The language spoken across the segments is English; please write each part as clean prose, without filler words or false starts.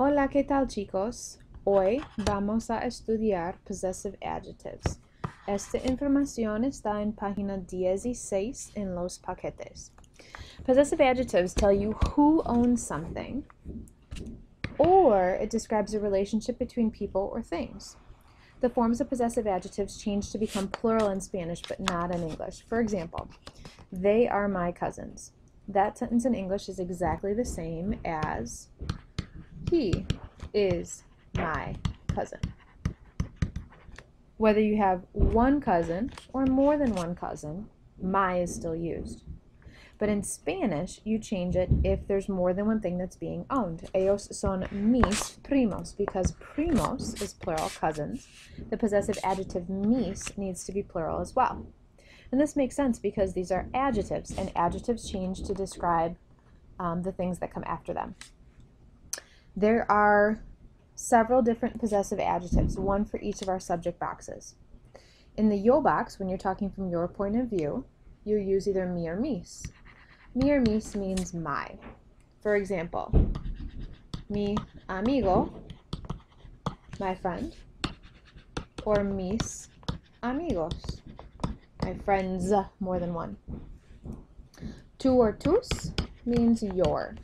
Hola, ¿qué tal, chicos? Hoy vamos a estudiar possessive adjectives. Esta información está en página 16 en los paquetes. Possessive adjectives tell you who owns something, or it describes a relationship between people or things. The forms of possessive adjectives change to become plural in Spanish, but not in English. For example, they are my cousins. That sentence in English is exactly the same as he is my cousin. Whether you have one cousin or more than one cousin, my is still used. But in Spanish, you change it if there's more than one thing that's being owned. Ellos son mis primos, because primos is plural, cousins. The possessive adjective mis needs to be plural as well. And this makes sense because these are adjectives, and adjectives change to describe the things that come after them. There are several different possessive adjectives, one for each of our subject boxes. In the yo box, when you're talking from your point of view, you use either mi or mis. Mi or mis means my. For example, mi amigo, my friend, or mis amigos, my friends, more than one. Tu or tus means your.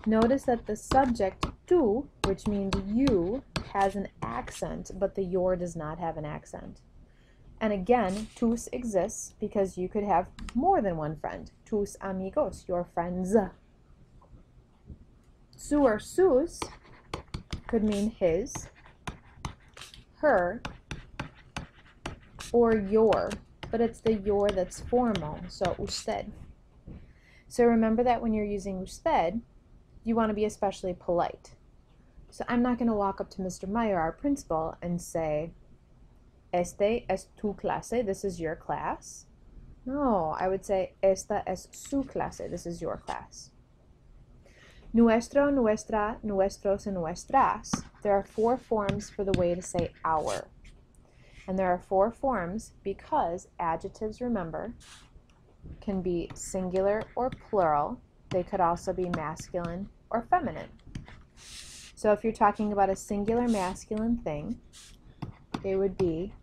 Notice that the subject tu, which means you, has an accent, but the your does not have an accent. And again, tus exists because you could have more than one friend. Tus amigos, your friends. Su or sus could mean his, her, or your, but it's the your that's formal, so usted. So remember that when you're using usted, you want to be especially polite. So I'm not going to walk up to Mr. Meyer, our principal, and say, este es tu clase, this is your class. No, I would say, esta es su clase, this is your class. Nuestro, nuestra, nuestros, and nuestras. There are 4 forms for the way to say our. And there are 4 forms because adjectives, remember, can be singular or plural. They could also be masculine or feminine. So if you're talking about a singular masculine thing, it would be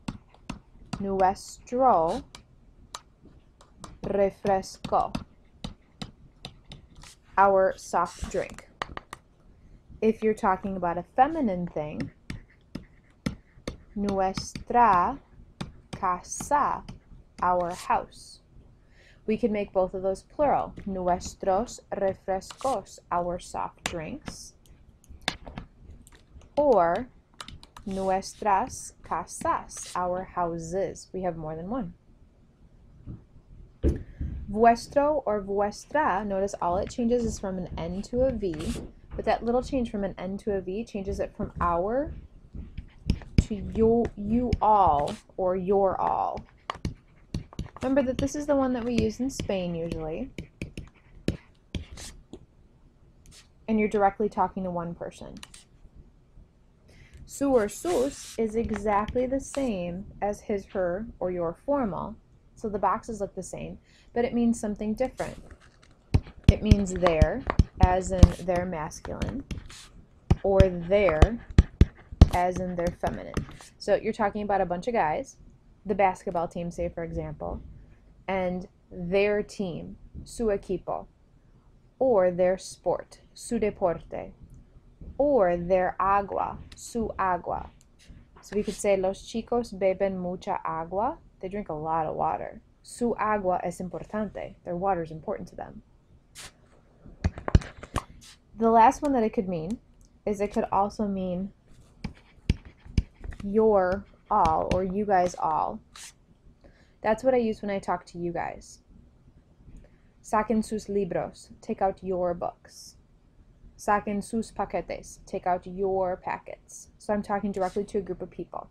nuestro refresco, our soft drink. If you're talking about a feminine thing, nuestra casa, our house. We can make both of those plural. Nuestros refrescos, our soft drinks. Or nuestras casas, our houses. We have more than one. Vuestro or vuestra, notice all it changes is from an N to a V, but that little change from an N to a V changes it from our to you all or your all. Remember that this is the one that we use in Spain usually. And you're directly talking to one person. Su or sus is exactly the same as his, her, or your formal. So the boxes look the same, but it means something different. It means their, as in their masculine, or their, as in their feminine. So you're talking about a bunch of guys, the basketball team, say for example, and their team, su equipo, or their sport, su deporte, or their agua, su agua. So we could say los chicos beben mucha agua. They drink a lot of water. Su agua es importante. Their water is important to them. The last one that it could mean is it could also mean your all, or you guys all. That's what I use when I talk to you guys. Saquen sus libros. Take out your books. Saquen sus paquetes. Take out your packets. So I'm talking directly to a group of people.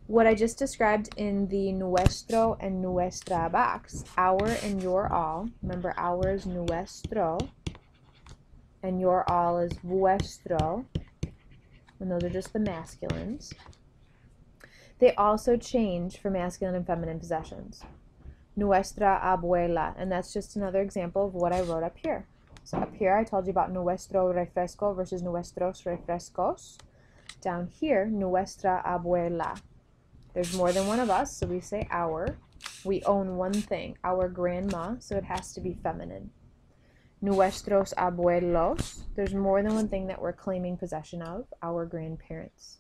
What I just described in the nuestro and nuestra box, our and your all, remember our is nuestro and your all is vuestro, and those are just the masculines. They also change for masculine and feminine possessions. Nuestra abuela, and that's just another example of what I wrote up here. So up here I told you about nuestro refresco versus nuestros refrescos. Down here, nuestra abuela. There's more than one of us, so we say our. We own one thing, our grandma, so it has to be feminine. Nuestros abuelos. There's more than one thing that we're claiming possession of, our grandparents.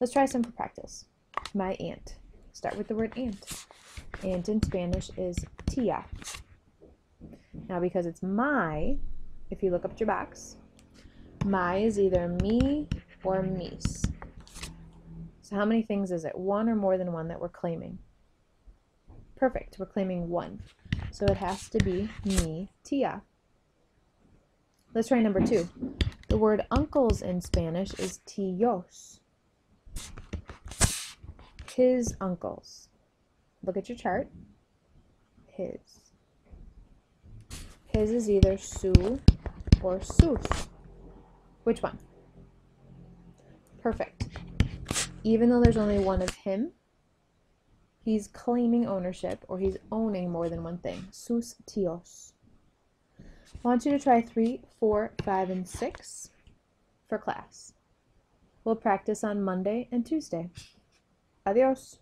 Let's try some for practice. My aunt. Start with the word aunt. Aunt in Spanish is tía. Now because it's my, if you look up at your box, my is either me or mis. So how many things is it? One or more than one that we're claiming? Perfect, we're claiming one. So it has to be mi tía. Let's try number 2. The word uncles in Spanish is tíos. His uncles. Look at your chart. His. His is either su or sus. Which one? Perfect. Even though there's only one of him, he's claiming ownership, or he's owning more than one thing. Sus tíos. I want you to try 3, 4, 5, and 6 for class. We'll practice on Monday and Tuesday. Adios.